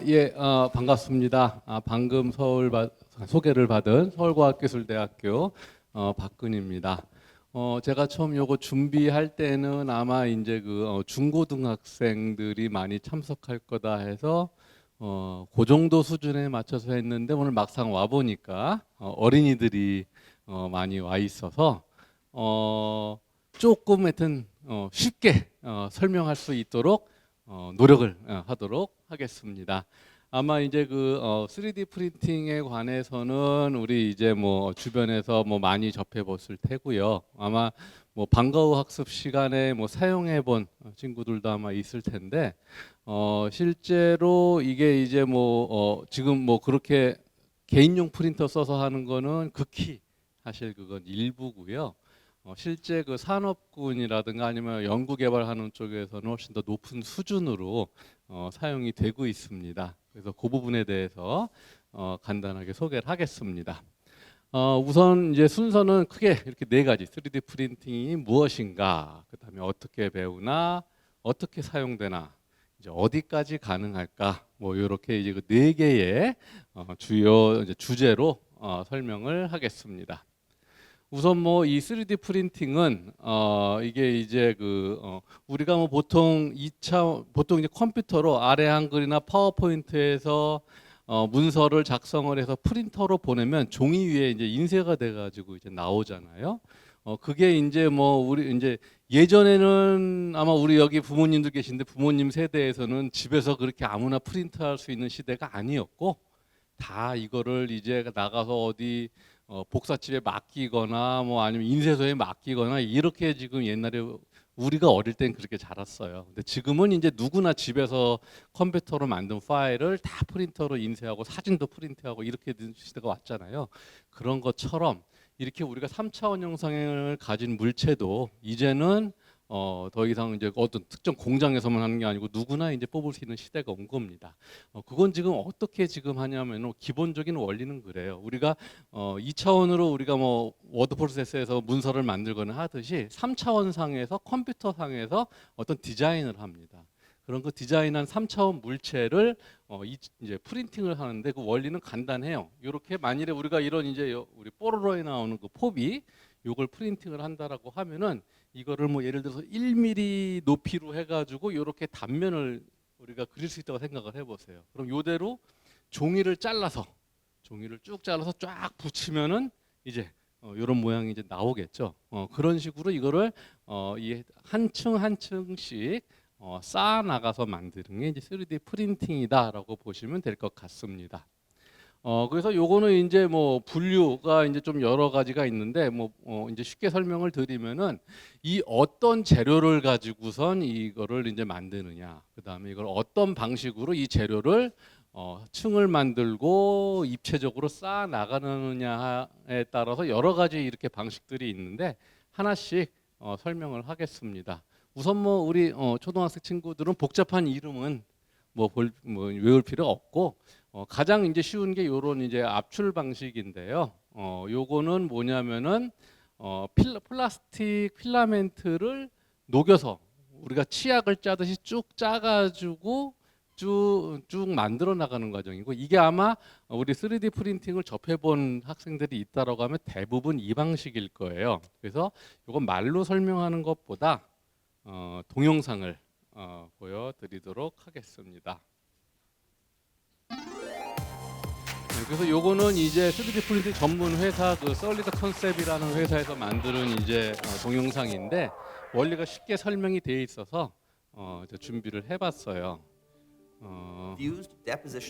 예, 반갑습니다. 방금 소개를 받은 서울과학기술대학교 박근입니다. 제가 처음 요거 준비할 때는 아마 이제 중고등학생들이 많이 참석할 거다 해서 그 정도 수준에 맞춰서 했는데 오늘 막상 와 보니까 어린이들이 많이 와 있어서 조금 하여튼 쉽게 설명할 수 있도록 노력을 하도록 하겠습니다. 아마 이제 3D 프린팅에 관해서는 우리 이제 뭐 주변에서 뭐 많이 접해 봤을 테고요. 아마 뭐 방과 후 학습 시간에 뭐 사용해 본 친구들도 아마 있을 텐데 실제로 이게 이제 지금 뭐 그렇게 개인용 프린터 써서 하는 거는 극히 사실 그건 일부고요. 실제 그 산업군이라든가 아니면 연구 개발하는 쪽에서는 훨씬 더 높은 수준으로 사용이 되고 있습니다. 그래서 그 부분에 대해서 간단하게 소개를 하겠습니다. 우선 이제 순서는 크게 이렇게 네 가지 3D 프린팅이 무엇인가, 그다음에 어떻게 배우나, 어떻게 사용되나, 이제 어디까지 가능할까, 뭐 이렇게 이제 그 네 개의 주요 이제 주제로 설명을 하겠습니다. 우선 뭐 이 3D 프린팅은 이게 이제 우리가 뭐 보통 보통 이제 컴퓨터로 아래 한글이나 파워포인트에서 문서를 작성을 해서 프린터로 보내면 종이 위에 이제 인쇄가 돼 가지고 이제 나오잖아요. 그게 이제 뭐 우리 이제 예전에는 아마 우리 여기 부모님들 계신데 부모님 세대에서는 집에서 그렇게 아무나 프린트할 수 있는 시대가 아니었고, 다 이거를 이제 나가서 어디 복사집에 맡기거나 뭐 아니면 인쇄소에 맡기거나 이렇게 지금 옛날에 우리가 어릴 땐 그렇게 자랐어요. 근데 지금은 이제 누구나 집에서 컴퓨터로 만든 파일을 다 프린터로 인쇄하고 사진도 프린트하고 이렇게 된 시대가 왔잖아요. 그런 것처럼 이렇게 우리가 3차원 형상을 가진 물체도 이제는 더 이상 이제 어떤 특정 공장에서만 하는 게 아니고 누구나 이제 뽑을 수 있는 시대가 온 겁니다. 그건 지금 어떻게 지금 하냐면 기본적인 원리는 그래요. 우리가 2차원으로 우리가 뭐 워드 프로세서에서 문서를 만들거나 하듯이 3차원 상에서 컴퓨터 상에서 어떤 디자인을 합니다. 그런 그 디자인한 3차원 물체를 이제 프린팅을 하는데 그 원리는 간단해요. 이렇게 만일에 우리가 이런 이제 우리 뽀로로에 나오는 그 포비 요걸 프린팅을 한다라고 하면은 이거를 뭐 예를 들어서 1mm 높이로 해가지고 이렇게 단면을 우리가 그릴 수 있다고 생각을 해보세요. 그럼 요대로 종이를 쭉 잘라서 쫙 붙이면은 이제 이런 모양이 이제 나오겠죠. 그런 식으로 이거를 이 한 층 한 층씩 쌓아 나가서 만드는 게 이제 3D 프린팅이다라고 보시면 될 것 같습니다. 그래서 요거는 이제 뭐 분류가 이제 좀 여러 가지가 있는데 이제 쉽게 설명을 드리면은 이 어떤 재료를 가지고선 이거를 이제 만드느냐, 그다음에 이걸 어떤 방식으로 이 재료를 층을 만들고 입체적으로 쌓아 나가느냐에 따라서 여러 가지 이렇게 방식들이 있는데 하나씩 설명을 하겠습니다. 우선 뭐 우리 초등학생 친구들은 복잡한 이름은 외울 필요 없고 가장 이제 쉬운 게 요런 이제 압출 방식인데요. 요거는 뭐냐면은 플라스틱 필라멘트를 녹여서 우리가 치약을 짜듯이 쭉 짜가지고 쭉 만들어 나가는 과정이고, 이게 아마 우리 3D 프린팅을 접해본 학생들이 있다라고 하면 대부분 이 방식일 거예요. 그래서 요건 말로 설명하는 것보다 동영상을 보여드리도록 하겠습니다. 그래서 요거는 이제 3D 프린팅 전문 회사 솔리드 컨셉이라는 회사에서 만드는 이제 동영상인데 원리가 쉽게 설명이 돼 있어서 준비를 해봤어요.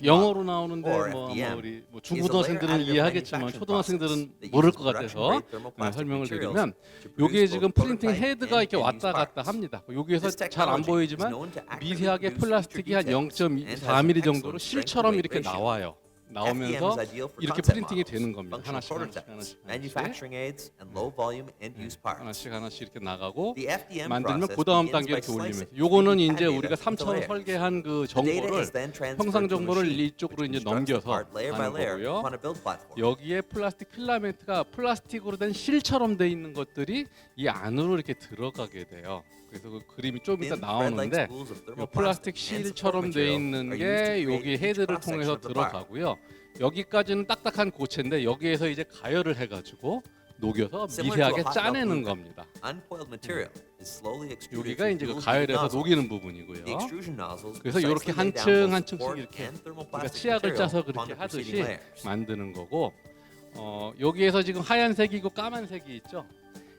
영어로 나오는데 아마 우리 중고등학생들은 이해하겠지만 초등학생들은 모를 것 같아서 설명을 드리면, 여기에 지금 프린팅 헤드가 이렇게 왔다 갔다 합니다. 여기에서 잘 안 보이지만 미세하게 플라스틱이 한 0.4mm 정도로 실처럼 이렇게 나와요. 나오면서 is ideal for 이렇게 concept 프린팅이 models, 되는 겁니다. functional 하나씩 하나씩 prototypes, 하나씩 하나씩 manufacturing aids, and low-volume end-use parts. 하나씩 이렇게 나가고 The FDM 만들면 process 그 다음 begins 단계 by 이렇게 올리면서 slicing, 요거는 making 이제 CAD 우리가 data into 3차원 layers. 설계한 그 The data 정보를 is then transferred 형상 to a 정보를 machine, 이쪽으로 which 이제 constructs the 넘겨서 part layer by 하는 layer 거고요. upon a build platform. 여기에 플라스틱 필라멘트가 플라스틱으로 된 실처럼 돼 있는 것들이 이 안으로 이렇게 들어가게 돼요. 그래서 그 그림이 좀 이따 Thin, thread-like 나오는데 spools of 요 thermoplastic 플라스틱 and support 실처럼 돼 material 있는 are used to 게 create 여기 each 헤드를 cross-section 통해서 of the part. 들어가고요. 여기까지는 딱딱한 고체인데 여기에서 이제 가열을 해가지고 녹여서 Similar to a 미세하게 hot melt 짜내는 glue gun, 겁니다. uncoiled material is slowly extruded 여기가 through 이제 그 dual-heated 가열해서 nozzles. 녹이는 The 부분이고요. extrusion nozzles 그래서 이렇게 precisely lay 한층 down both 한층씩 support 이렇게 and 우리가 thermoplastic 치약을 material 짜서 upon 그렇게 the preceding 하듯이 layers. 만드는 거고 여기에서 지금 하얀색이고 까만색이 있죠.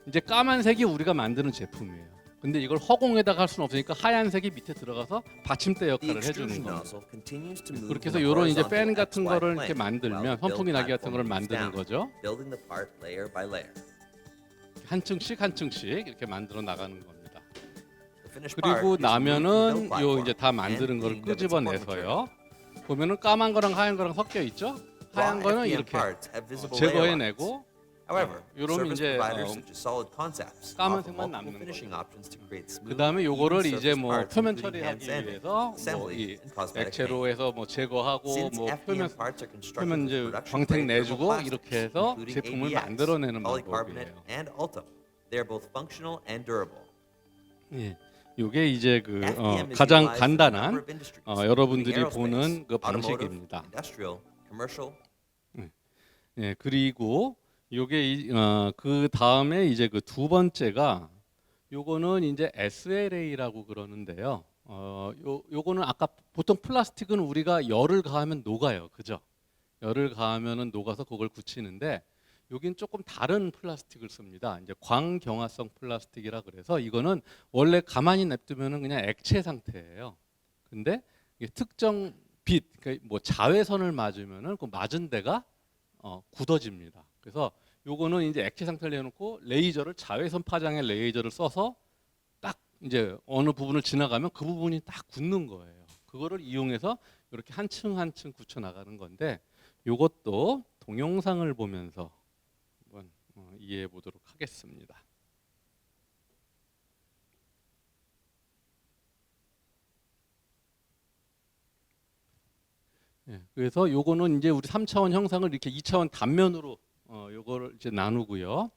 이제 까만색이 우리가 만드는 제품이에요. 근데 이걸 허공에다가 할 수는 없으니까 하얀색이 밑에 들어가서 받침대 The 역할을 해주는 extrusion 겁니다. nozzle continues to move 그렇게 in 해서 a 이런 이제 horizontal 팬 같은 XY 거를 plane 이렇게 만들면 while the build 선풍기 나기 같은 거를 platform moves 만드는 down, 거죠. building the part layer by layer. 한 층씩 이렇게 만들어 나가는 겁니다. The finished part 그리고 is moved to the build 나면은 요 platform 이제 다 and 만드는 거를 cleaned of its support material. 끄집어내서요. 보면은 까만 거랑 하얀 거랑 섞여 있죠. 하얀 Raw 거는 FDM 이렇게 parts have visible layer lines. 제거해내고 However, 요러면 service 이제 providers such as Solid Concepts offer 까만색만 multiple 남는 finishing 거죠. options to create smooth, 그다음에 요거를 even 이제 surface 뭐 parts, 표면 including hand 처리하기 sanding, 위해서 뭐 assembly, 이 and cosmetic 액체로 paint. 해서 뭐 제거하고 Since 뭐 FDM 표면 parts are constructed 표면 with 이제 production 광택 grade 내주고 thermoplastics, 이렇게 해서 including 제품을 ABS, 만들어내는 polycarbonate, 방법이에요. and Ultem. They are both functional and durable. 예. 요게 이제 그 FDM is 가장 utilized in a number 간단한 of industries, 여러분들이 including 보는 aerospace, 그 automotive, 방식입니다. industrial, commercial. 예, 그리고 요게 그 다음에 이제 그 두 번째가 요거는 이제 SLA라고 그러는데요. 요거는 아까 보통 플라스틱은 우리가 열을 가하면 녹아요, 그죠? 열을 가하면은 녹아서 그걸 굳히는데 여긴 조금 다른 플라스틱을 씁니다. 이제 광경화성 플라스틱이라 그래서 이거는 원래 가만히 냅두면은 그냥 액체 상태예요. 근데 이게 특정 빛, 그러니까 뭐 자외선을 맞으면은 그 맞은 데가 굳어집니다. 그래서 요거는 이제 액체 상태를 내놓고 레이저를 자외선 파장의 레이저를 써서 딱 이제 어느 부분을 지나가면 그 부분이 딱 굳는 거예요. 그거를 이용해서 이렇게 한 층 한 층 굳혀 나가는 건데 요것도 동영상을 보면서 한번 이해해 보도록 하겠습니다. 예, 그래서 요거는 이제 우리 3차원 형상을 이렇게 2차원 단면으로 요거를 이제 나누고요.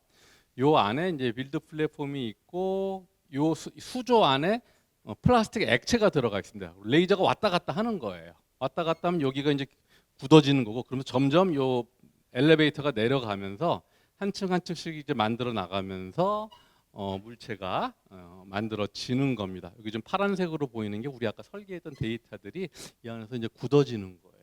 요 안에 이제 빌드 플랫폼이 있고 요 수조 안에 플라스틱 액체가 들어가 있습니다. 레이저가 왔다 갔다 하는 거예요. 왔다 갔다 하면 여기가 이제 굳어지는 거고 그러면 점점 요 엘리베이터가 내려가면서 한 층 한 층씩 이제 만들어 나가면서 물체가 만들어지는 겁니다. 여기 좀 파란색으로 보이는 게 우리 아까 설계했던 데이터들이 이 안에서 이제 굳어지는 거예요.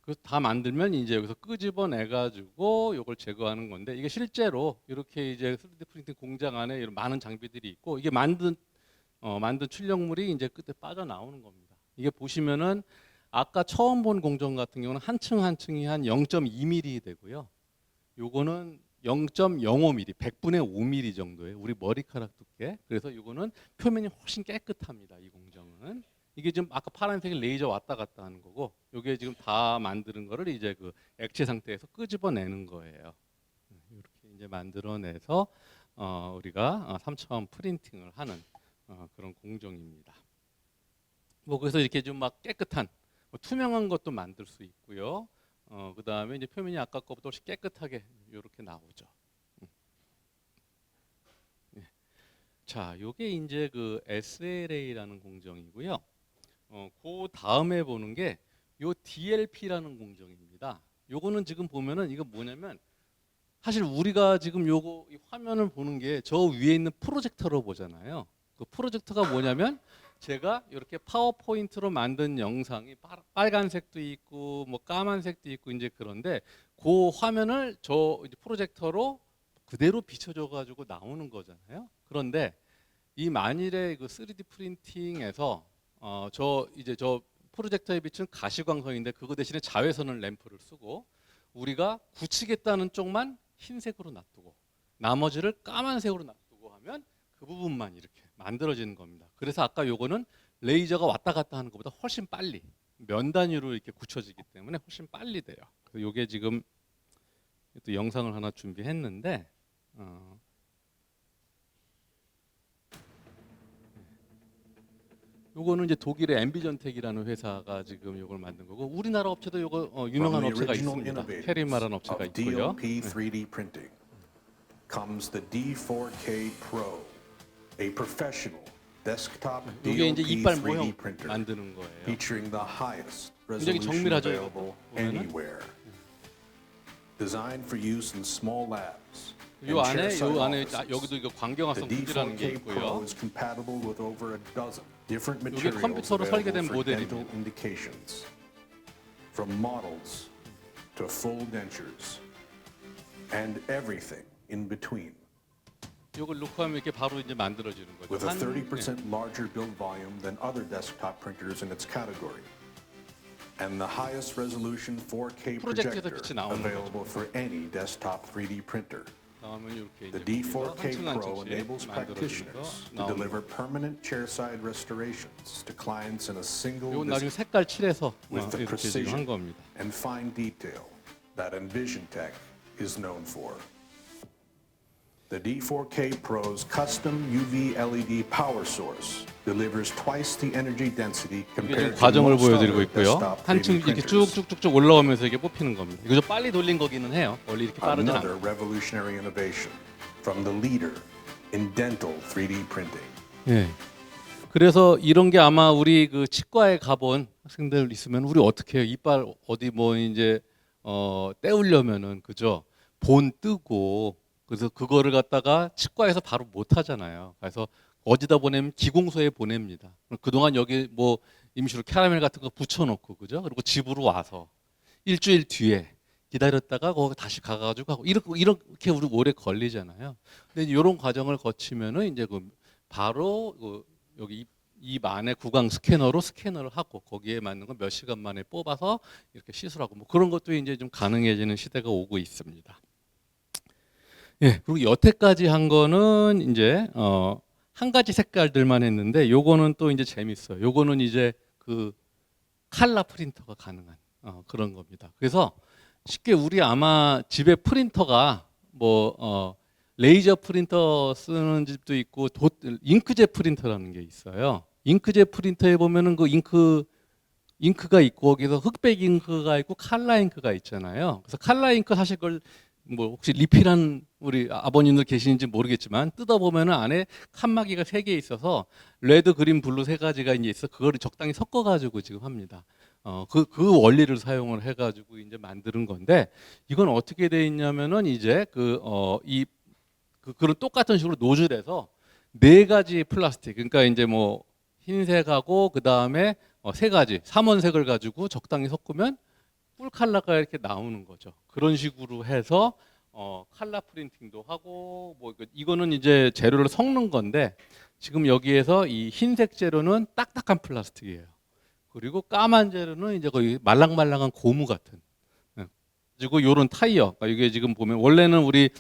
그래서 다 만들면 이제 여기서 끄집어내 가지고 이걸 제거하는 건데 이게 실제로 이렇게 이제 3D 프린팅 공장 안에 이런 많은 장비들이 있고 이게 만든 출력물이 이제 끝에 빠져 나오는 겁니다. 이게 보시면은 아까 처음 본 공정 같은 경우는 한 층 한 층이 한 0.2mm 되고요. 요거는 0.05mm, 100분의 5mm 정도예요. 우리 머리카락 두께. 그래서 이거는 표면이 훨씬 깨끗합니다. 이 공정은. 이게 지금 아까 파란색이 레이저 왔다 갔다 하는 거고, 이게 지금 다 만드는 거를 이제 그 액체 상태에서 끄집어내는 거예요. 이렇게 이제 만들어내서 우리가 3차원 프린팅을 하는 그런 공정입니다. 뭐 그래서 이렇게 좀 막 깨끗한 투명한 것도 만들 수 있고요. 그 다음에 이제 표면이 아까 거보다 훨씬 깨끗하게 이렇게 나오죠. 자, 요게 이제 그 SLA라는 공정이고요. 그 다음에 보는 게 요 DLP라는 공정입니다. 요거는 지금 보면은 이거 뭐냐면 사실 우리가 지금 요거 이 화면을 보는 게 저 위에 있는 프로젝터로 보잖아요. 그 프로젝터가 뭐냐면 제가 이렇게 파워포인트로 만든 영상이 빨간색도 있고 뭐 까만색도 있고 이제 그런데 그 화면을 저 이제 프로젝터로 그대로 비춰줘 가지고 나오는 거잖아요. 그런데 이 만일에 그 3D 프린팅에서 저 프로젝터에 비춘 가시광선인데 그거 대신에 자외선을 램프를 쓰고 우리가 굳히겠다는 쪽만 흰색으로 놔두고 나머지를 까만색으로 놔두고 하면 그 부분만 이렇게 만들어지는 겁니다. 그래서 아까 요거는 레이저가 왔다 갔다 하는 것보다 훨씬 빨리 면 단위로 이렇게 굳혀지기 때문에 훨씬 빨리 돼요. 그래서 이게 지금 또 영상을 하나 준비했는데 요거는 이제 독일의 엠비전텍이라는 회사가 지금 요걸 만든 거고 우리나라 업체도 요거 유명한 From the 업체가 original 있습니다. innovators 페리마라는 업체가 of 있고요. DLP 3D printing comes the D4K Pro, a professional desktop 이게 이제 DLP 이빨 3D 모형 printer 만드는 거예요. featuring the highest 굉장히 resolution 정밀하죠, available 이것도 보면은? anywhere. Designed for use in small labs. 요 and 안에 chairside 여기도 offices. 이거 The 광경화성 후지라는 게 D4K Pro 있고요. is compatible with over a dozen different 이게 materials 컴퓨터로 설계된 available for dental 모델입니다. indications, from models to full dentures, and everything in between. 요걸 놓고 하면 이렇게 바로 이제 만들어지는 거죠. With a 한- 30% larger build volume than other desktop printers in its category, and the highest resolution 4K 프로젝트에서 projector 빛이 나오는 available for any desktop 3D printer. 다음은 이렇게 The 이제 보면서 D4K 한층 Pro 한층씩 enables 만들어지면서 practitioners to 나오는 deliver 거죠. permanent chairside restorations to clients in a single 요건 나중에 visit 색깔 칠해서 with the 이렇게 지금 한 precision 겁니다. and fine detail that EnvisionTech is known for. The D4K Pro's custom UV LED power source delivers twice the energy density 이게 지금 compared to 과정을 most 보여드리고 other 있고요. desktop 한층 3D 이렇게 printers. 쭉쭉쭉쭉 올라오면서 이게 뽑히는 겁니다. 이거 좀 빨리 돌린 거기는 해요. 원래 이렇게 빠르진 않아요. Another revolutionary innovation from the leader in dental 3D printing. 예. 그래서 이런 게 아마 우리 그 치과에 가본 학생들 있으면 우리 어떻게 해요? 이빨 어디 뭐 이제 떼우려면은 그죠? 본 뜨고 그래서 그거를 갖다가 치과에서 바로 못 하잖아요. 그래서 어디다 보내면 기공소에 보냅니다. 그동안 여기 뭐 임시로 캐러멜 같은 거 붙여놓고 그죠? 그리고 집으로 와서 일주일 뒤에 기다렸다가 거기 다시 가가지고 하고 이렇게 우리 오래 걸리잖아요. 근데 이런 과정을 거치면은 이제 그 바로 그 여기 입 안에 구강 스캐너로 스캐너를 하고 거기에 맞는 거 몇 시간 만에 뽑아서 이렇게 시술하고 뭐 그런 것도 이제 좀 가능해지는 시대가 오고 있습니다. 예, 그리고 여태까지 한 거는 이제 한 가지 색깔들만 했는데 요거는 또 이제 재밌어요. 요거는 이제 그 칼라 프린터가 가능한 그런 겁니다. 그래서 쉽게 우리 아마 집에 프린터가 뭐 레이저 프린터 쓰는 집도 있고 잉크젯 프린터라는 게 있어요. 잉크젯 프린터에 보면은 그 잉크가 있고 거기서 흑백 잉크가 있고 칼라 잉크가 있잖아요. 그래서 칼라 잉크 사실 걸 뭐 혹시 리필한 우리 아버님들 계시는지 모르겠지만 뜯어 보면은 안에 칸막이가 3개 있어서 레드, 그린, 블루 3가지가 이제 있어. 그거를 적당히 섞어 가지고 지금 합니다. 그 원리를 사용을 해 가지고 이제 만드는 건데 이건 어떻게 돼 있냐면은 이제 그런 똑같은 식으로 노즐에서 4가지 플라스틱 그러니까 이제 뭐 흰색하고 그다음에 3가지 삼원색을 가지고 적당히 섞으면 뿔 칼라가 이렇게 나오는 거죠. 그런 식으로 해서 칼라 프린팅도 하고 뭐 이거는 이제 재료를 섞는 건데 지금 여기에서 이 흰색 재료는 딱딱한 플라스틱이에요. 그리고 까만 재료는 이제 거의 말랑말랑한 고무 같은. 그리고 요런 타이어. 그러니까 이게 지금 보면 원래는 우리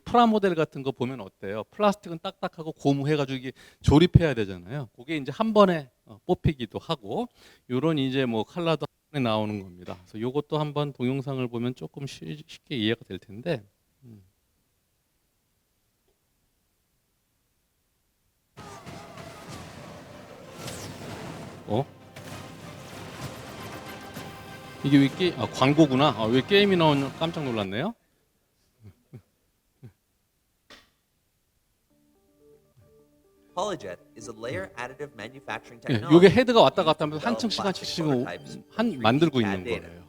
프라모델 같은 거 보면 어때요? 플라스틱은 딱딱하고 고무 해가지고 이게 조립해야 되잖아요. 그게 이제 한 번에 뽑히기도 하고 요런 이제 뭐 칼라도 한 번에 나오는 겁니다. 그래서 요것도 한번 동영상을 보면 조금 쉽게 이해가 될 텐데. 이게 왜 광고구나. 왜 게임이 나오는 깜짝 놀랐네요. Polyjet is a layer additive manufacturing 예, technology. 요게 헤드가 왔다 used 갔다 to 하면서 develop 한층 시간씩 plastic 지금 prototypes from 3D 만들고 CAD 있는 data. 거예요.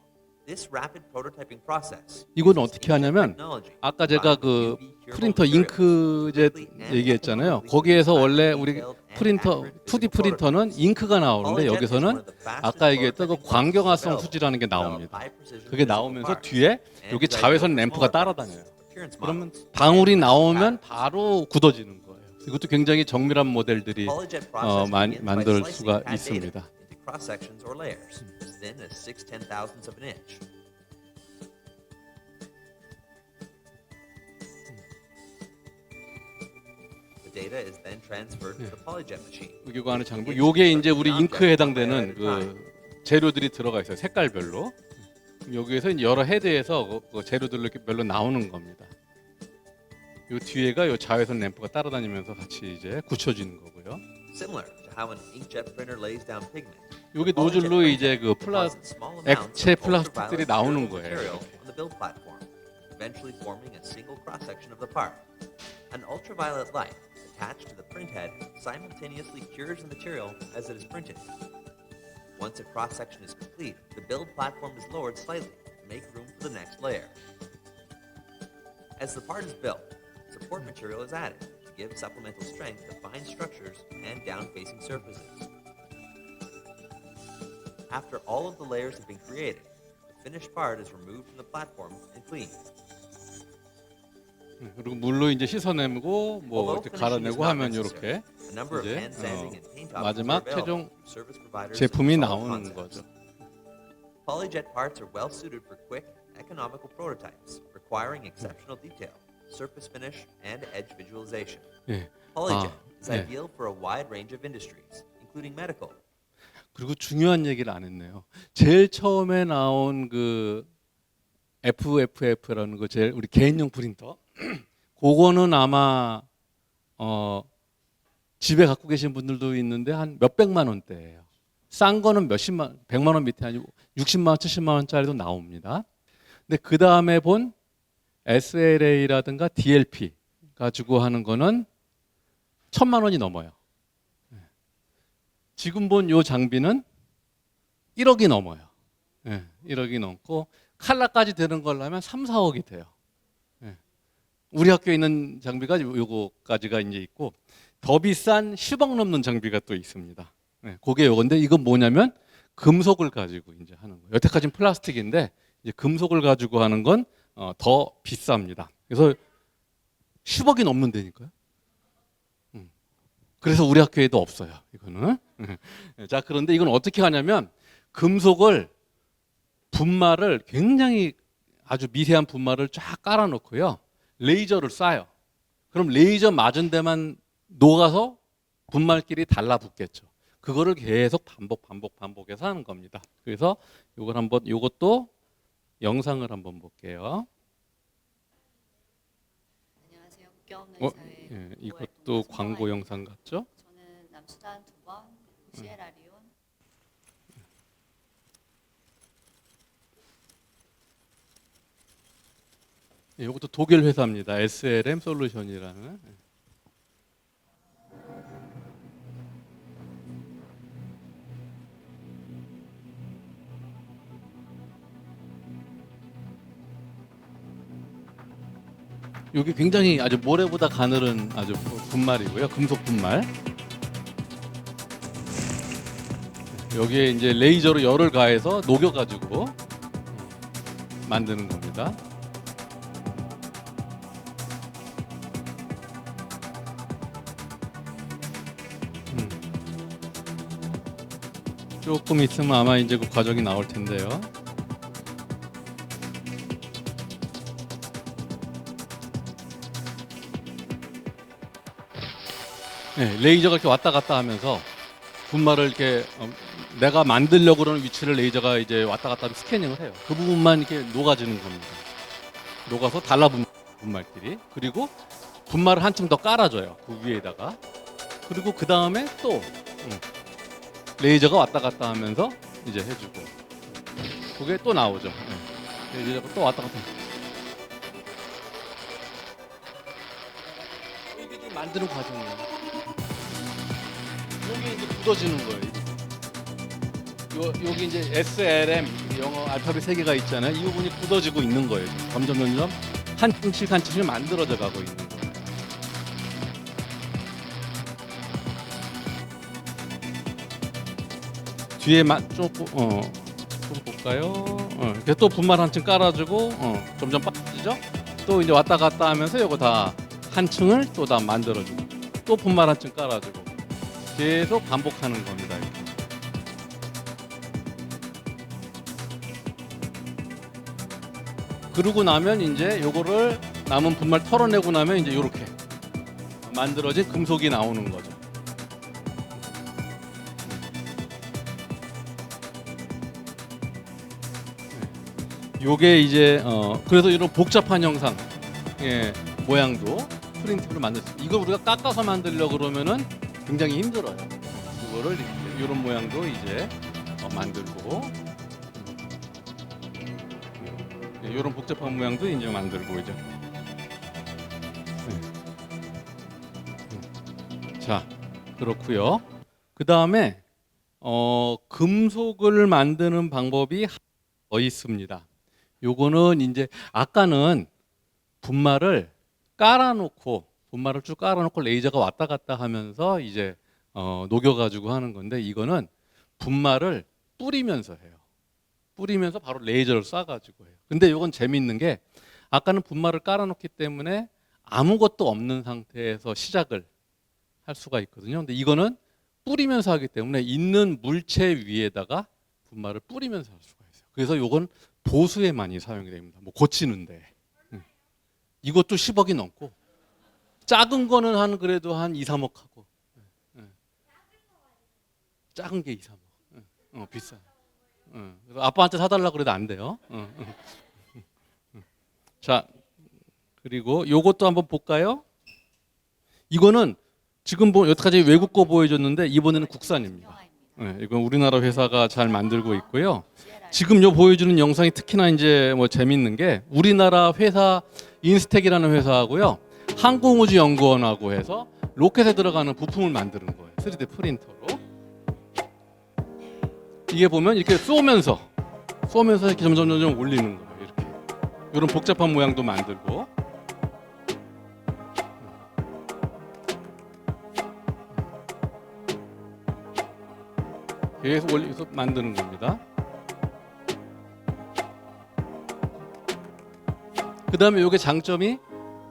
This rapid prototyping process 이건 uses 어떻게 하냐면 technology 아까 제가 combined 그 with UV curable 프린터 materials 잉크젯 quickly and 얘기했잖아요. economically 거기에서 produce 원래 highly 우리 detailed and 프린터 accurate 2D physical 프린터는 prototypes. 잉크가 나오는데 Polyjet is one 여기서는 of the fastest 아까 얘기했던 그 prototyping 광경화성 processes 후지라는 게 available to 나옵니다. develop high-precision 그게 physical 나오면서 parts 뒤에 and 여기 ready 자외선 for 램프가 smaller parts, 따라다녀요. appearance 그러면 models, 방울이 and 나오면 patterns. 바로 굳어지는 거예요. 이것도 굉장히 정밀한 모델들이 Polyjet process begins by 만들 slicing 수가 CAD data 있습니다. into cross sections or layers, as thin as 6/10,000ths of an inch. The data is then transferred to the PolyJet machine. 이거 하는 장비. 요게 이제 우리 잉크에 해당되는 그 재료들이 들어가 있어요. 색깔별로. 여기에서 이제 여러 헤드에서 그 재료들로 이렇게 별로 나오는 겁니다. 요 뒤에가 요 자외선 램프가 따라다니면서 같이 이제 굳혀지는 거고요. Similar to how an inkjet printer lays down pigment. 요게 노즐로 이제 그 deposits small amounts 액체 of 플라스틱들이 ultraviolet 나오는 spherical 거예요. material on the build platform, eventually forming a single cross-section of the part. An ultraviolet light attached to the printhead simultaneously cures the material as it is printed. Once a cross-section is complete, the build platform is lowered slightly to make room for the next layer. As the part is built, support material is added to give supplemental strength to fine structures and down-facing surfaces. After all of the layers have been created, the finished part is removed from the platform and cleaned. 그리고 물로 이제 씻어내고 뭐 Although 이렇게 finishing is 갈아내고 not 하면 necessary, 이렇게 a number of 이제 hand sanding and paint options are 마지막 available 최종 from service providers 제품이 of solid 나오는 concepts. 거죠. PolyJet parts are well suited for quick, economical prototypes requiring exceptional detail, surface finish, and edge visualization. 예. PolyJet 아, is 예. ideal for a wide range of industries, including medical. 그리고 중요한 얘기를 안 했네요. 제일 처음에 나온 그 FFF라는 거 제일 우리 개인용 프린터. 그거는 아마 집에 갖고 계신 분들도 있는데 한 몇백만 원대예요. 싼 거는 몇십만, 100만 원 밑에 아니고 60만 원, 70만 원짜리도 나옵니다. 근데 그 다음에 본 SLA라든가 DLP 가지고 하는 거는 1,000만 원이 넘어요. 지금 본 요 장비는 1억이 넘어요. 1억이 넘고 칼라까지 되는 걸로 하면 3, 4억이 돼요. 우리 학교에 있는 장비가 요거까지가 이제 있고 더 비싼 10억 넘는 장비가 또 있습니다. 그게 요건데 이건 뭐냐면 금속을 가지고 이제 하는 거예요. 여태까지는 플라스틱인데 이제 금속을 가지고 하는 건 더 비쌉니다. 그래서 10억이 넘는다니까요. 그래서 우리 학교에도 없어요. 이거는. 자, 그런데 이건 어떻게 하냐면 금속을 분말을 굉장히 아주 미세한 분말을 쫙 깔아놓고요. 레이저를 쏴요. 그럼 레이저 맞은 데만 녹아서 분말끼리 달라붙겠죠. 그거를 계속 반복해서 하는 겁니다. 그래서 요것도 영상을 한번 볼게요. 안녕하세요. 국경없는 어? 사회 예, 공부 이것도 활동가 광고 송하입니다. 영상 같죠? 저는 남수단 2번, 시에라리온. 예, 이것도 독일 회사입니다. SLM 솔루션이라는. 여기 굉장히 아주 모래보다 가늘은 아주 분말이고요. 금속 분말. 여기에 이제 레이저로 열을 가해서 녹여가지고 만드는 겁니다. 조금 있으면 아마 이제 그 과정이 나올 텐데요. 네, 레이저가 이렇게 왔다 갔다 하면서 분말을 이렇게 내가 만들려고 그러는 위치를 레이저가 이제 왔다 갔다 스캐닝을 해요. 그 부분만 이렇게 녹아지는 겁니다. 녹아서 달라붙는 분말끼리. 그리고 분말을 한층 더 깔아줘요. 그 위에다가. 그리고 그 다음에 또 레이저가 왔다 갔다 하면서 이제 해주고. 그게 또 나오죠. 레이저가 또 왔다 갔다. 이게 만드는 과정이에요. 여기 이제 굳어지는 거예요. 여기 이제 SLM 영어 알파벳 3개가 있잖아요. 이 부분이 굳어지고 있는 거예요. 점점 한 층씩 만들어져 가고 있는 거예요. 뒤에 좀 볼까요? 이렇게 또 분말 한 층 깔아주고 점점 빠지죠. 또 이제 왔다 갔다 하면서 이거 다 한 층을 또 다 만들어주고 또 분말 한 층 깔아주고 계속 반복하는 겁니다. 이렇게. 그러고 나면 이제 요거를 남은 분말 털어내고 나면 이제 요렇게 만들어진 금속이 나오는 거죠. 요게 이제 그래서 이런 복잡한 형상 모양도 프린팅으로 만들 수 있어요. 이걸 우리가 깎아서 만들려고 그러면은 굉장히 힘들어요. 그거를 이런 모양도 이제 만들고 이런 복잡한 모양도 이제 만들고 이제 자 그렇고요. 그 다음에 금속을 만드는 방법이 더 있습니다. 요거는 이제 아까는 분말을 분말을 쭉 깔아놓고 레이저가 왔다 갔다 하면서 이제 녹여가지고 하는 건데 이거는 분말을 뿌리면서 해요. 뿌리면서 바로 레이저를 쏴가지고 해요. 근데 이건 재밌는 게 아까는 분말을 깔아놓기 때문에 아무것도 없는 상태에서 시작을 할 수가 있거든요. 근데 이거는 뿌리면서 하기 때문에 있는 물체 위에다가 분말을 뿌리면서 할 수가 있어요. 그래서 이건 보수에 많이 사용이 됩니다. 뭐 고치는데 이것도 10억이 넘고 작은 거는 한 그래도 한 2, 3억 하고 작은 게 2, 3억 비싸요. 그래서 아빠한테 사달라고 그래도 안 돼요. 자 그리고 요것도 한번 볼까요? 이거는 지금 여태까지 외국 거 보여줬는데 이번에는 국산입니다. 이건 우리나라 회사가 잘 만들고 있고요. 지금 요 보여주는 영상이 특히나 이제 뭐 재밌는 게 우리나라 회사 인스텍이라는 회사하고요. 항공우주연구원하고 해서 로켓에 들어가는 부품을 만드는 거예요. 3D 프린터로. 이게 보면 이렇게 쏘면서 이렇게 점점 올리는 거예요. 이렇게 이런 복잡한 모양도 만들고. 계속 올려서 만드는 겁니다. 그 다음에 이게 장점이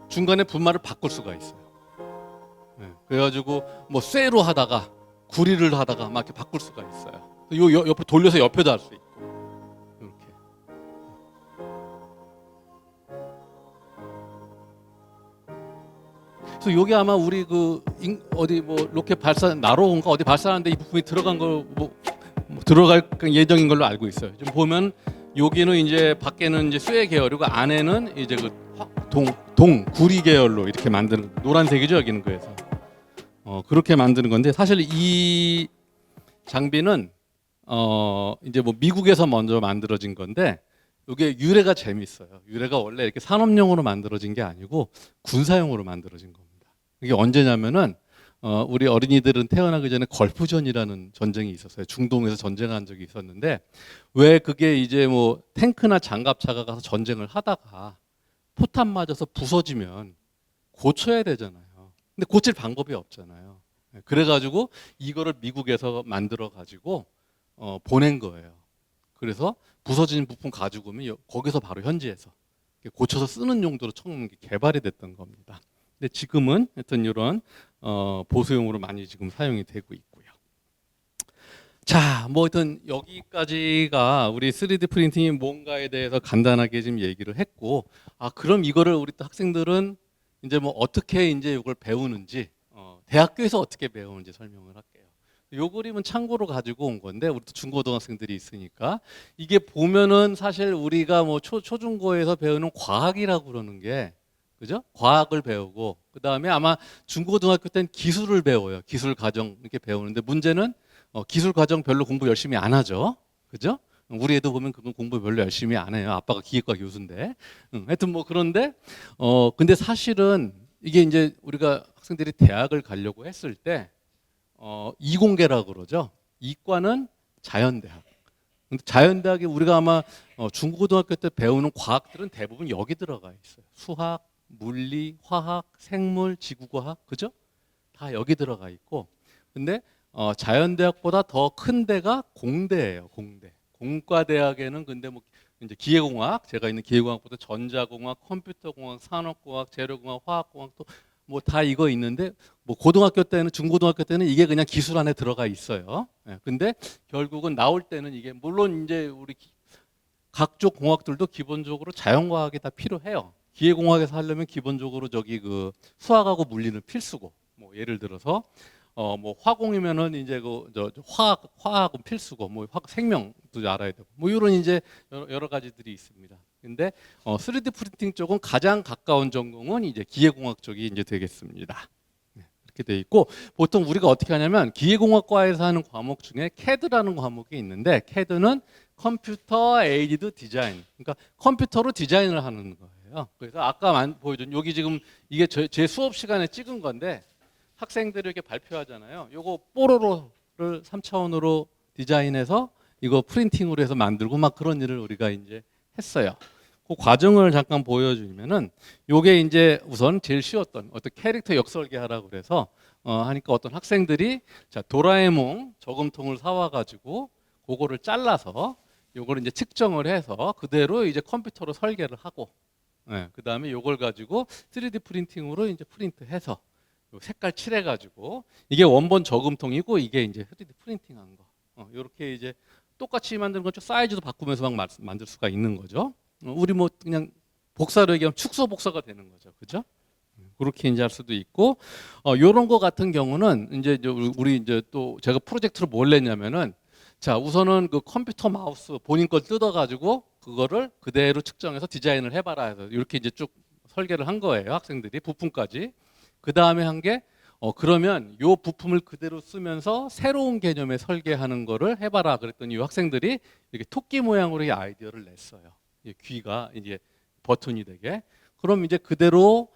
중간에 분말을 바꿀 수가 있어요. 그래가지고 뭐 쇠로 하다가 구리를 하다가 막 이렇게 바꿀 수가 있어요. 요 옆으로 돌려서 옆에도 할 수 있고 이렇게. 그래서 요게 아마 우리 어디 뭐 로켓 발사 나로인가 어디 발사하는데 이 부품이 들어간 거 들어갈 예정인 걸로 알고 있어요. 좀 보면 여기는 이제 밖에는 이제 쇠 계열이고 안에는 이제 구리 계열로 이렇게 만드는 노란색이죠 여기는 그래서 그렇게 만드는 건데 사실 이 장비는 이제 뭐 미국에서 먼저 만들어진 건데 이게 유래가 재밌어요. 유래가 원래 이렇게 산업용으로 만들어진 게 아니고 군사용으로 만들어진 겁니다. 이게 언제냐면은 우리 어린이들은 태어나기 전에 걸프전이라는 전쟁이 있었어요. 중동에서 전쟁한 적이 있었는데 왜 그게 이제 뭐 탱크나 장갑차가 가서 전쟁을 하다가 포탄 맞아서 부서지면 고쳐야 되잖아요. 근데 고칠 방법이 없잖아요. 그래가지고 이거를 미국에서 만들어 가지고 보낸 거예요. 그래서 부서진 부품 가지고 오면 거기서 바로 현지에서 고쳐서 쓰는 용도로 처음 개발이 됐던 겁니다. 근데 지금은 하여튼 이런 보수용으로 많이 지금 사용이 되고 있고요. 자, 뭐 하여튼 여기까지가 우리 3D 프린팅이 뭔가에 대해서 간단하게 지금 얘기를 했고, 그럼 이거를 우리 또 학생들은 이제 뭐 어떻게 이제 이걸 배우는지, 대학교에서 어떻게 배우는지 설명을 할게요. 요 그림은 참고로 가지고 온 건데 우리 또 중고등학생들이 있으니까 이게 보면은 사실 우리가 뭐 초중고에서 배우는 과학이라고 그러는 게 그죠? 과학을 배우고 그 다음에 아마 중고등학교 때는 기술을 배워요. 기술 과정 이렇게 배우는데 문제는 기술 과정 별로 공부 열심히 안 하죠. 그죠? 우리 애도 보면 그건 공부 별로 열심히 안 해요. 아빠가 기계과 교수인데. 하여튼 뭐 그런데 근데 사실은 이게 이제 우리가 학생들이 대학을 가려고 했을 때 이공계라고 그러죠. 이과는 자연대학. 근데 자연대학이 우리가 아마 중고등학교 때 배우는 과학들은 대부분 여기 들어가 있어요. 수학, 물리, 화학, 생물, 지구과학, 그죠? 다 여기 들어가 있고, 근데 자연대학보다 더 큰 데가 공대예요. 공대. 공과대학에는 근데 뭐 이제 기계공학, 제가 있는 기계공학보다 전자공학, 컴퓨터공학, 산업공학, 재료공학, 화학공학 또 뭐 다 이거 있는데 뭐 고등학교 때는 중고등학교 때는 이게 그냥 기술 안에 들어가 있어요. 근데 결국은 나올 때는 이게 물론 이제 우리 각종 공학들도 기본적으로 자연과학이 다 필요해요. 기계공학에서 하려면 기본적으로 저기 그 수학하고 물리는 필수고, 뭐 예를 들어서 뭐 화공이면은 이제 저 화학은 필수고, 뭐 생명도 알아야 되고, 뭐 이런 이제 여러 가지들이 있습니다. 근데 3D 프린팅 쪽은 가장 가까운 전공은 이제 기계공학 쪽이 이제 되겠습니다. 네, 이렇게 돼 있고, 보통 우리가 어떻게 하냐면 기계공학과에서 하는 과목 중에 CAD라는 과목이 있는데, CAD는 컴퓨터 에이디드 디자인, 그러니까 컴퓨터로 디자인을 하는 거예요. 그래서 아까 보여준 여기 지금 이게 제 수업 시간에 찍은 건데, 학생들이 이렇게 발표하잖아요. 요거 뽀로로를 3차원으로 디자인해서 이거 프린팅으로 해서 만들고 막 그런 일을 우리가 이제 했어요. 그 과정을 잠깐 보여주면은, 요게 이제 우선 제일 쉬웠던 어떤 캐릭터 역설계하라고 그래서 하니까 어떤 학생들이 자 도라에몽 저금통을 사와 가지고 그거를 잘라서 요걸 이제 측정을 해서 그대로 이제 컴퓨터로 설계를 하고, 그 다음에 요걸 가지고 3D 프린팅으로 이제 프린트해서 색깔 칠해가지고, 이게 원본 저금통이고 이게 이제 3D 프린팅한 거. 이렇게 이제 똑같이 만드는 건 좀 사이즈도 바꾸면서 막 만들 수가 있는 거죠. 우리 뭐 그냥 복사로 얘기하면 축소 복사가 되는 거죠, 그죠? 그렇게 이제 할 수도 있고, 요런 거 같은 경우는 이제 우리 이제 또 제가 프로젝트를 뭘 냈냐면은, 자 우선은 그 컴퓨터 마우스 본인 걸 뜯어가지고 그거를 그대로 측정해서 디자인을 해봐라 해서 이렇게 이제 쭉 설계를 한 거예요, 학생들이 부품까지. 그 다음에 한 게 그러면 요 부품을 그대로 쓰면서 새로운 개념의 설계하는 거를 해봐라 그랬더니 이 학생들이 이렇게 토끼 모양으로 이 아이디어를 냈어요. 귀가 이제 버튼이 되게. 그럼 이제 그대로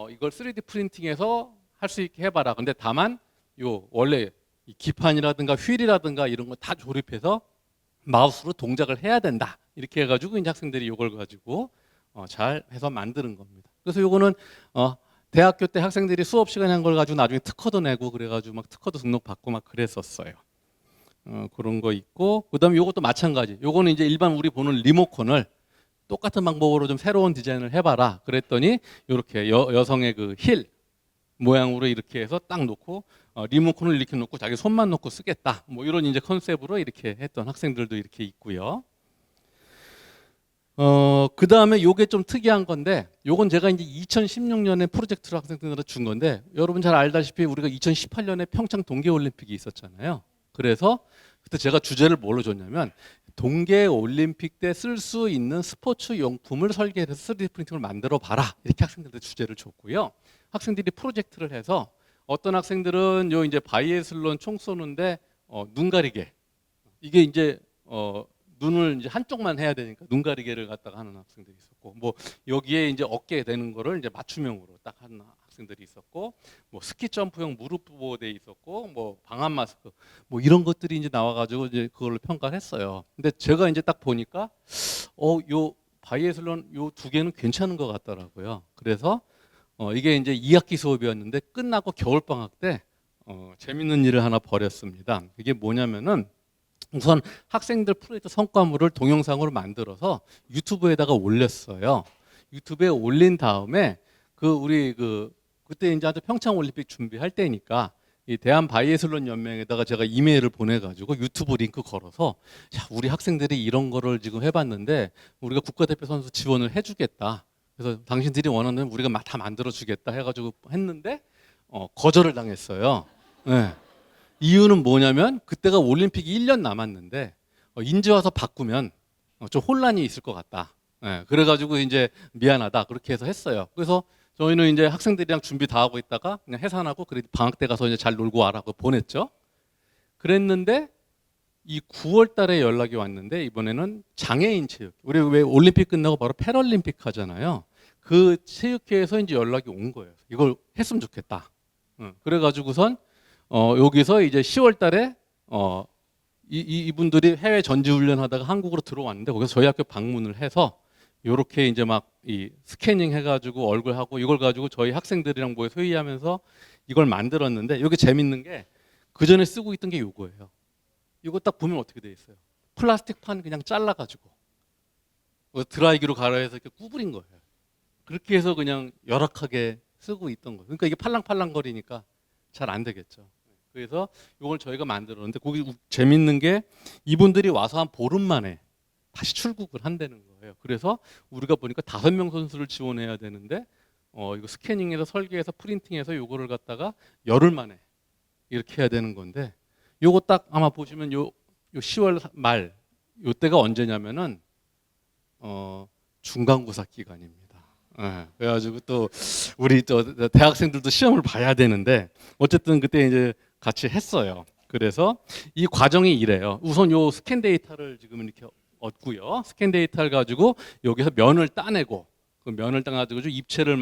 이걸 3D 프린팅해서 할 수 있게 해봐라. 근데 다만 요 원래 이 기판이라든가 휠이라든가 이런 거 다 조립해서 마우스로 동작을 해야 된다. 이렇게 해가지고 이제 학생들이 이걸 가지고 잘 해서 만드는 겁니다. 그래서 요거는 대학교 때 학생들이 수업 시간에 한 걸 가지고 나중에 특허도 내고 그래가지고 막 특허도 등록받고 막 그랬었어요. 그런 거 있고, 그다음에 요것도 마찬가지. 요거는 이제 일반 우리 보는 리모컨을 똑같은 방법으로 좀 새로운 디자인을 해봐라. 그랬더니 이렇게 여성의 그 힐 모양으로 이렇게 해서 딱 놓고 리모컨을 이렇게 놓고 자기 손만 놓고 쓰겠다. 뭐 이런 이제 컨셉으로 이렇게 했던 학생들도 이렇게 있고요. 그 다음에 요게 좀 특이한 건데, 요건 제가 이제 2016년에 프로젝트로 학생들한테 준 건데, 여러분 잘 알다시피 우리가 2018년에 평창 동계올림픽이 있었잖아요. 그래서 그때 제가 주제를 뭘로 줬냐면, 동계올림픽 때 쓸 수 있는 스포츠 용품을 설계해서 3D 프린팅을 만들어 봐라. 이렇게 학생들한테 주제를 줬고요. 학생들이 프로젝트를 해서 어떤 학생들은 요 이제 바이애슬론 총 쏘는데 눈 가리개. 이게 이제 눈을 이제 한쪽만 해야 되니까 눈 가리개를 갖다가 하는 학생들이 있었고, 뭐 여기에 이제 어깨 되는 거를 이제 맞춤형으로 딱 하는 학생들이 있었고, 뭐 스키 점프용 무릎 보호대 있었고, 뭐 방한 마스크, 뭐 이런 것들이 이제 나와가지고 이제 그걸로 평가를 했어요. 근데 제가 이제 딱 보니까 요 바이애슬론 요 두 개는 괜찮은 것 같더라고요. 그래서 이게 이제 2학기 수업이었는데 끝나고 겨울 방학 때 재밌는 일을 하나 벌였습니다. 이게 뭐냐면은, 우선 학생들 프로젝트 성과물을 동영상으로 만들어서 유튜브에다가 올렸어요. 유튜브에 올린 다음에 우리 그때 이제 아주 평창 올림픽 준비할 때니까 이 대한 바이애슬론 연맹에다가 제가 이메일을 보내가지고 유튜브 링크 걸어서, 자 우리 학생들이 이런 거를 지금 해봤는데 우리가 국가대표 선수 지원을 해주겠다. 그래서 당신들이 원하는 우리가 다 만들어주겠다 해가지고 했는데 거절을 당했어요. 네. 이유는 뭐냐면 그때가 올림픽이 1년 남았는데 인제 와서 바꾸면 좀 혼란이 있을 것 같다. 그래가지고 이제 미안하다 그렇게 해서 했어요. 그래서 저희는 이제 학생들이랑 준비 다 하고 있다가 그냥 해산하고, 그래 방학 때 가서 이제 잘 놀고 와라고 보냈죠. 그랬는데 이 9월달에 연락이 왔는데, 이번에는 장애인 체육. 우리 왜 올림픽 끝나고 바로 패럴림픽 하잖아요. 그 체육회에서 이제 연락이 온 거예요. 이걸 했으면 좋겠다. 그래가지고선 여기서 이제 10월달에 이분들이 해외 전지훈련 하다가 한국으로 들어왔는데, 거기서 저희 학교 방문을 해서 요렇게 이제 막 이 스캐닝 해가지고 얼굴하고 이걸 가지고 저희 학생들이랑 모여서 회의하면서 이걸 만들었는데, 여기 재밌는 게 그 전에 쓰고 있던 게 요거예요. 이거 딱 보면 어떻게 돼 있어요? 플라스틱 판 그냥 잘라가지고 드라이기로 갈아서 이렇게 구부린 거예요. 그렇게 해서 그냥 열악하게 쓰고 있던 거예요. 그러니까 이게 팔랑팔랑거리니까 잘 안 되겠죠. 그래서 이걸 저희가 만들었는데, 거기 재밌는 게 이분들이 와서 한 보름 만에 다시 출국을 한다는 거예요. 그래서 우리가 보니까 5명 선수를 지원해야 되는데 이거 스캐닝해서 설계해서 프린팅해서 요거를 갖다가 열흘 만에 이렇게 해야 되는 건데 요거 딱 아마 보시면 요 10월 말 요때가 언제냐면은 중간고사 기간입니다. 예, 그래가지고 또 우리 또 대학생들도 시험을 봐야 되는데 어쨌든 그때 이제 같이 했어요. 그래서 이 과정이 이래요. 우선 요 스캔 데이터를 지금 이렇게 얻고요. 스캔 데이터를 가지고 여기서 면을 따내고 그 면을 따가지고 입체를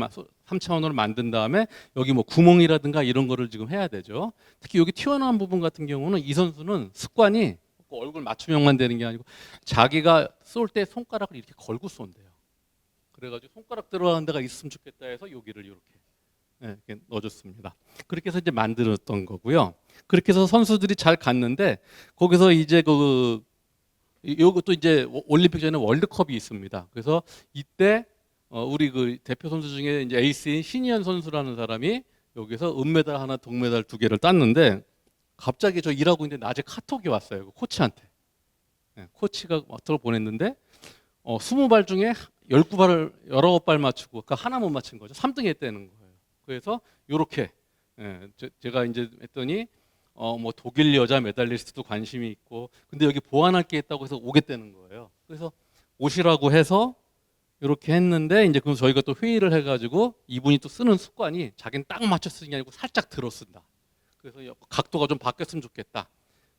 3차원으로 만든 다음에 여기 뭐 구멍이라든가 이런 거를 지금 해야 되죠. 특히 여기 튀어나온 부분 같은 경우는 이 선수는 습관이 얼굴 맞춤형만 되는 게 아니고 자기가 쏠 때 손가락을 이렇게 걸고 쏜대요. 그래가지고 손가락 들어가는 데가 있으면 좋겠다 해서 여기를 이렇게 넣어줬습니다. 그렇게 해서 이제 만들었던 거고요. 그렇게 해서 선수들이 잘 갔는데 거기서 이제 요것도 이제 올림픽 전에 월드컵이 있습니다. 그래서 이때 우리 그 대표 선수 중에 이제 에이스인 신희연 선수라는 사람이 여기서 은메달 하나, 동메달 2개를 땄는데 갑자기 저 일하고 있는데 낮에 카톡이 왔어요. 그 코치한테. 코치가 와서 보냈는데 20발 중에 19발을 19발 맞추고 그러니까 하나 못 맞춘 거죠. 3등 했다는 거예요. 그래서 요렇게 제가 이제 했더니 뭐 독일 여자 메달리스트도 관심이 있고 근데 여기 보완할 게 있다고 해서 오겠다는 거예요. 그래서 오시라고 해서 이렇게 했는데 이제 그럼 저희가 또 회의를 해가지고 이분이 또 쓰는 습관이 자기는 딱 맞춰 쓰는 게 아니고 살짝 들어 쓴다. 그래서 각도가 좀 바뀌었으면 좋겠다.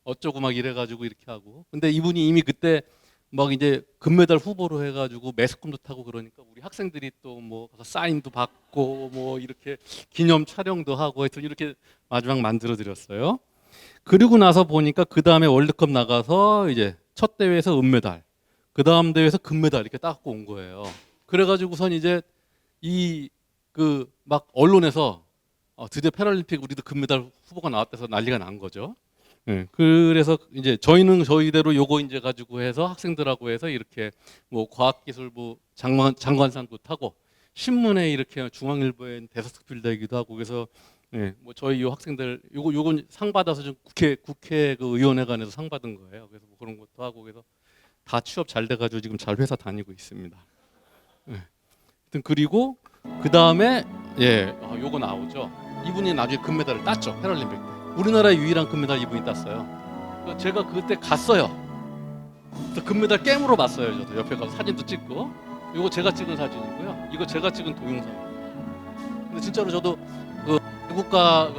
어쩌고 막 이래가지고 이렇게 하고. 근데 이분이 이미 그때 막 이제 금메달 후보로 해가지고 매스컴도 타고 그러니까 우리 학생들이 또 뭐 사인도 받고 뭐 이렇게 기념 촬영도 하고 하여튼 이렇게 마지막 만들어 드렸어요. 그리고 나서 보니까 그 다음에 월드컵 나가서 이제 첫 대회에서 은메달, 그 다음 대회에서 금메달 이렇게 따갖고 온 거예요. 그래가지고선 이제 이 그 막 언론에서 드디어 패럴림픽 우리도 금메달 후보가 나왔대서 난리가 난 거죠. 네, 그래서 이제 저희는 저희대로 요거 이제 가지고 해서 학생들하고 해서 이렇게 뭐 과학기술부 장관상도 타고 신문에 이렇게 중앙일보에 대서특 필다기도 하고 그래서 뭐 저희 요 학생들 요건 상 받아서 좀 국회 그 의원회관에서 상 받은 거예요. 그래서 뭐 그런 것도 하고 그래서 다 취업 잘 돼가지고 지금 잘 회사 다니고 있습니다. 하여튼 그리고 그 다음에 요거 나오죠. 이분이 나중에 금메달을 땄죠. 패럴림픽 때. 우리나라의 유일한 금메달 이분이 땄어요. 제가 그때 갔어요. 그래서 금메달 게임으로 봤어요. 저도 옆에 가서 사진도 찍고. 이거 제가 찍은 사진이고요. 이거 제가 찍은 동영상. 근데 진짜로 저도 그 애국가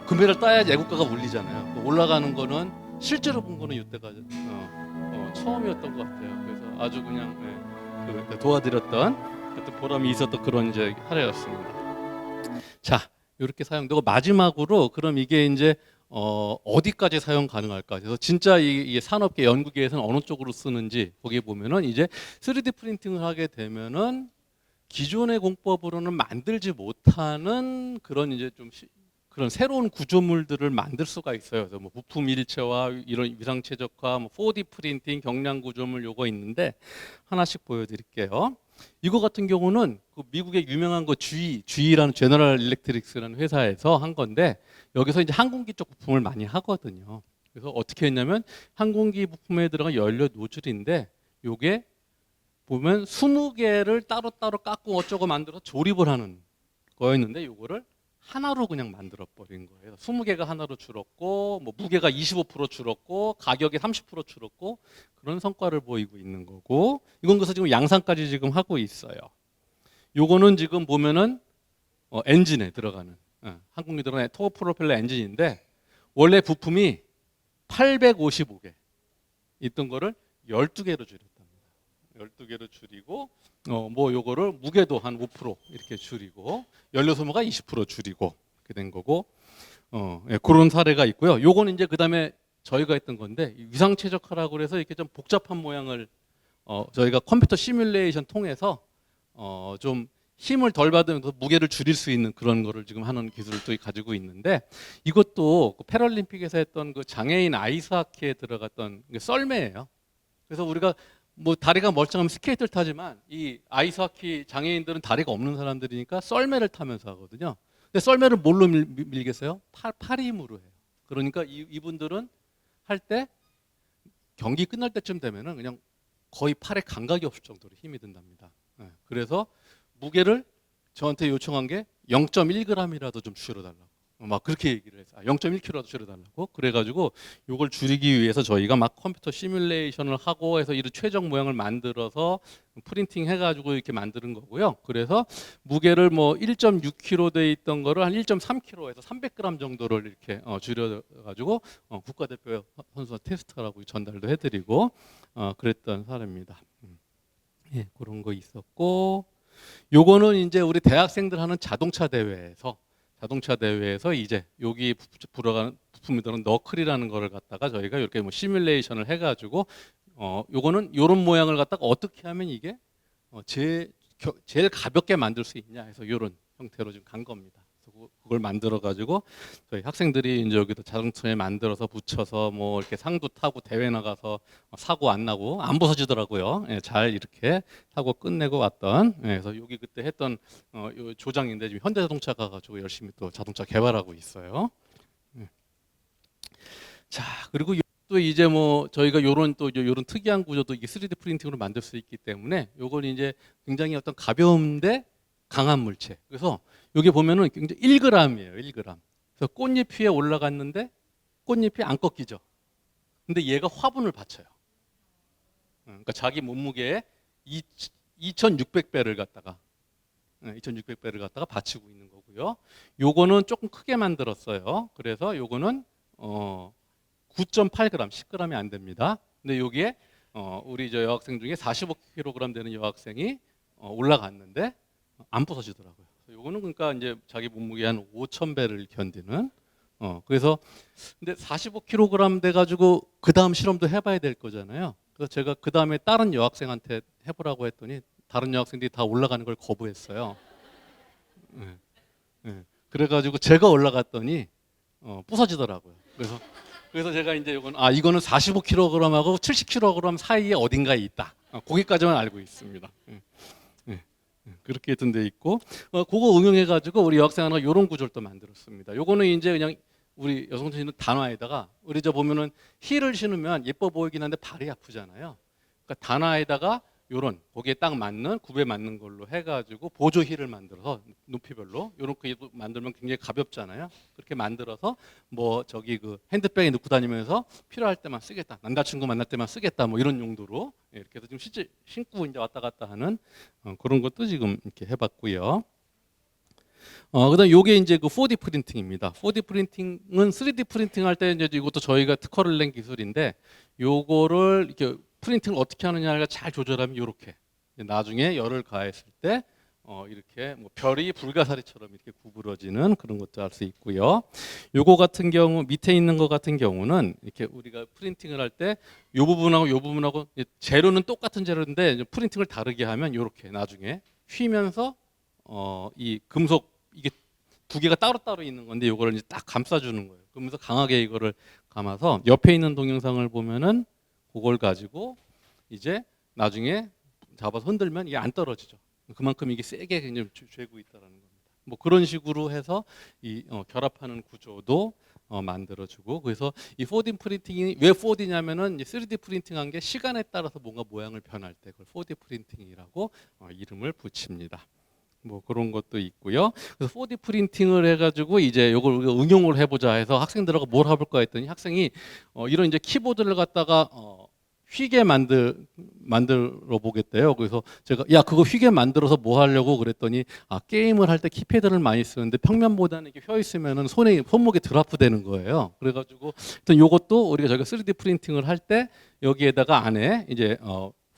금메달 따야지 애국가가 울리잖아요. 그 올라가는 거는 실제로 본 거는 이때가 처음이었던 것 같아요. 그래서 아주 그냥 도와드렸던 그때 보람이 있었던 그런 이제 사례였습니다. 자. 이렇게 사용되고 마지막으로 그럼 이게 이제 어디까지 사용 가능할까? 그래서 진짜 이 산업계 연구계에서는 어느 쪽으로 쓰는지 거기에 보면은 이제 3D 프린팅을 하게 되면은 기존의 공법으로는 만들지 못하는 그런 이제 좀 그런 새로운 구조물들을 만들 수가 있어요. 그래서 뭐 부품 일체화, 이런 위상 최적화, 뭐 4D 프린팅, 경량 구조물 요거 있는데 하나씩 보여드릴게요. 이거 같은 경우는 그 미국의 유명한 거 GE라는 제너럴 일렉트릭스라는 회사에서 한 건데 여기서 이제 항공기 쪽 부품을 많이 하거든요. 그래서 어떻게 했냐면 항공기 부품에 들어간 연료 노즐인데 요게 보면 20개를 따로따로 깎고 어쩌고 만들어서 조립을 하는 거였는데 요거를 하나로 그냥 만들어 버린 거예요. 20개가 하나로 줄었고 뭐 무게가 25% 줄었고 가격이 30% 줄었고 그런 성과를 보이고 있는 거고 이건 그래서 지금 양산까지 지금 하고 있어요. 요거는 지금 보면은 엔진에 들어가는 항공기 들어가는 터보 프로펠러 엔진인데 원래 부품이 855개 있던 거를 12개로 줄였답니다. 12개로 줄이고 뭐 요거를 무게도 한 5% 이렇게 줄이고 연료 소모가 20% 줄이고 이렇게 된 거고 그런 사례가 있고요. 요거는 이제 그다음에 저희가 했던 건데 위상 최적화라고 그래서 이렇게 좀 복잡한 모양을 저희가 컴퓨터 시뮬레이션 통해서 좀 힘을 덜 받으면서 무게를 줄일 수 있는 그런 거를 지금 하는 기술을 또 가지고 있는데 이것도 그 패럴림픽에서 했던 그 장애인 아이스하키에 들어갔던 썰매예요. 그래서 우리가 뭐 다리가 멀쩡하면 스케이트를 타지만 이 아이스하키 장애인들은 다리가 없는 사람들이니까 썰매를 타면서 하거든요. 근데 썰매를 뭘로 밀겠어요? 팔 힘으로 해요. 그러니까 이분들은 할 때 경기 끝날 때쯤 되면은 그냥 거의 팔에 감각이 없을 정도로 힘이 든답니다. 예, 그래서 무게를 저한테 요청한 게 0.1g이라도 좀 줄여달라고. 막 그렇게 얘기를 했어요. 0.1kg라도 줄여달라고. 그래가지고 이걸 줄이기 위해서 저희가 막 컴퓨터 시뮬레이션을 하고 해서 이런 최종 모양을 만들어서 프린팅 해가지고 이렇게 만드는 거고요. 그래서 무게를 뭐 1.6kg 돼 있던 거를 한 1.3kg에서 300g 정도를 이렇게 줄여가지고 국가대표 선수가 테스트하라고 전달도 해드리고 그랬던 사례입니다. 예, 그런 거 있었고, 요거는 이제 우리 대학생들 하는 자동차 대회에서 이제 여기 들어가는 부품이들은 너클이라는 거를 갖다가 저희가 이렇게 뭐 시뮬레이션을 해가지고 요거는 요런 모양을 갖다가 어떻게 하면 이게 제일 가볍게 만들 수 있냐 해서 요런 형태로 지금 간 겁니다. 그래서 그걸 만들어 가지고 저희 학생들이 이제 여기다 자동차에 만들어서 붙여서 뭐 이렇게 상도 타고 대회 나가서 사고 안 나고 안 부서지더라고요. 예, 잘 이렇게 하고 끝내고 왔던. 예, 그래서 여기 그때 했던 요 조장인데 지금 현대자동차가 가지고 열심히 또 자동차 개발하고 있어요. 예. 자, 그리고 또 이제 뭐 저희가 요런 특이한 구조도 이게 3D 프린팅으로 만들 수 있기 때문에 요걸 이제 굉장히 어떤 가벼운데 강한 물체. 그래서 여기 보면은 굉장히 1g이에요. 1g. 그래서 꽃잎 위에 올라갔는데 꽃잎이 안 꺾이죠. 근데 얘가 화분을 받쳐요. 그러니까 자기 몸무게의 2,600배를 갖다가 2,600배를 갖다가 받치고 있는 거고요. 요거는 조금 크게 만들었어요. 그래서 요거는 9.8g, 10g이 안 됩니다. 근데 여기에 우리 저 여학생 중에 45kg 되는 여학생이 올라갔는데 안 부서지더라고요. 요거는 그러니까 이제 자기 몸무게 한 5,000배를 견디는. 그래서 근데 45kg 돼가지고 그 다음 실험도 해봐야 될 거잖아요. 그래서 제가 그 다음에 다른 여학생한테 해보라고 했더니 다른 여학생들이 다 올라가는 걸 거부했어요. 그래가지고 제가 올라갔더니 부서지더라고요. 그래서 제가 이제 이거는 45kg하고 70kg 사이에 어딘가에 있다. 거기까지만 알고 있습니다. 그렇게 돼 있고, 그거 응용해가지고 우리 여학생 하나가 이런 구조를 또 만들었습니다. 요거는 이제 그냥 우리 여성분이 단화에다가 우리 저 보면은 힐을 신으면 예뻐 보이긴 한데 발이 아프잖아요. 그러니까 단화에다가 요런 거기에 딱 맞는 굽에 맞는 걸로 해가지고 보조 힐을 만들어서 높이별로 요렇게 만들면 굉장히 가볍잖아요. 그렇게 만들어서 뭐 저기 그 핸드백에 넣고 다니면서 필요할 때만 쓰겠다, 남자친구 만날 때만 쓰겠다, 뭐 이런 용도로 이렇게 해서 지금 실제 신고 이제 왔다 갔다 하는 그런 것도 지금 이렇게 해봤고요. 그다음 요게 이제 그 4D 프린팅입니다. 4D 프린팅은 3D 프린팅 할 때 이제 이것도 저희가 특허를 낸 기술인데 요거를 이렇게 프린팅을 어떻게 하느냐를 잘 조절하면 이렇게 나중에 열을 가했을 때 이렇게 뭐 별이 불가사리처럼 이렇게 구부러지는 그런 것도 할 수 있고요. 요거 같은 경우 밑에 있는 것 같은 경우는 이렇게 우리가 프린팅을 할 때 요 부분하고 요 부분하고 재료는 똑같은 재료인데 프린팅을 다르게 하면 이렇게 나중에 휘면서 이 금속 이게 두 개가 따로따로 있는 건데 요거를 이제 딱 감싸주는 거예요. 그러면서 강하게 이거를 감아서 옆에 있는 동영상을 보면은 그걸 가지고 이제 나중에 잡아서 흔들면 이게 안 떨어지죠. 그만큼 이게 세게 굉장히 쬐고 있다라는 겁니다. 뭐 그런 식으로 해서 이 결합하는 구조도 만들어주고, 그래서 이 4D 프린팅이 왜 4D냐면은 3D 프린팅한 게 시간에 따라서 뭔가 모양을 변할 때 그걸 4D 프린팅이라고 이름을 붙입니다. 뭐 그런 것도 있고요. 그래서 4D 프린팅을 해가지고 이제 이걸 우리가 응용을 해보자 해서 학생들하고 뭘 해볼까 했더니 학생이 이런 이제 키보드를 갖다가 휘게 만들어 보겠대요. 그래서 제가 야 그거 휘게 만들어서 뭐 하려고 그랬더니 게임을 할 때 키패드를 많이 쓰는데 평면보다는 이렇게 휘어 있으면은 손목에 드라프 되는 거예요. 그래가지고 일단 요것도 우리가 저희가 3D 프린팅을 할 때 여기에다가 안에 이제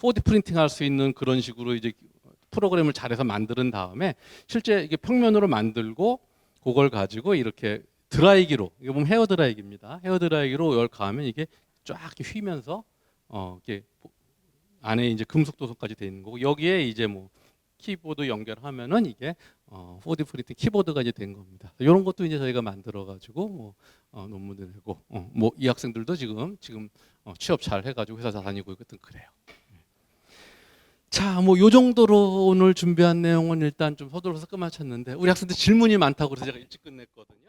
4D 프린팅 할 수 있는 그런 식으로 이제 프로그램을 잘해서 만든 다음에 실제 이게 평면으로 만들고 그걸 가지고 이렇게 드라이기로, 이거 보면 헤어 드라이기입니다. 헤어 드라이기로 열 가하면 이게 쫙 이렇게 휘면서 이게 안에 이제 금속 도소까지 돼 있는 거고, 여기에 이제 뭐 키보드 연결하면은 이게 4D 프린팅 키보드가 이제 된 겁니다. 이런 것도 이제 저희가 만들어 가지고 뭐 논문을 내고 뭐 이 학생들도 지금 취업 잘 해가지고 회사 잘 다니고 있거든. 그래요. 자, 뭐 요 정도로 오늘 준비한 내용은 일단 좀 서두르서 끝마쳤는데 우리 학생들 질문이 많다고 그래서 제가 일찍 끝냈거든요.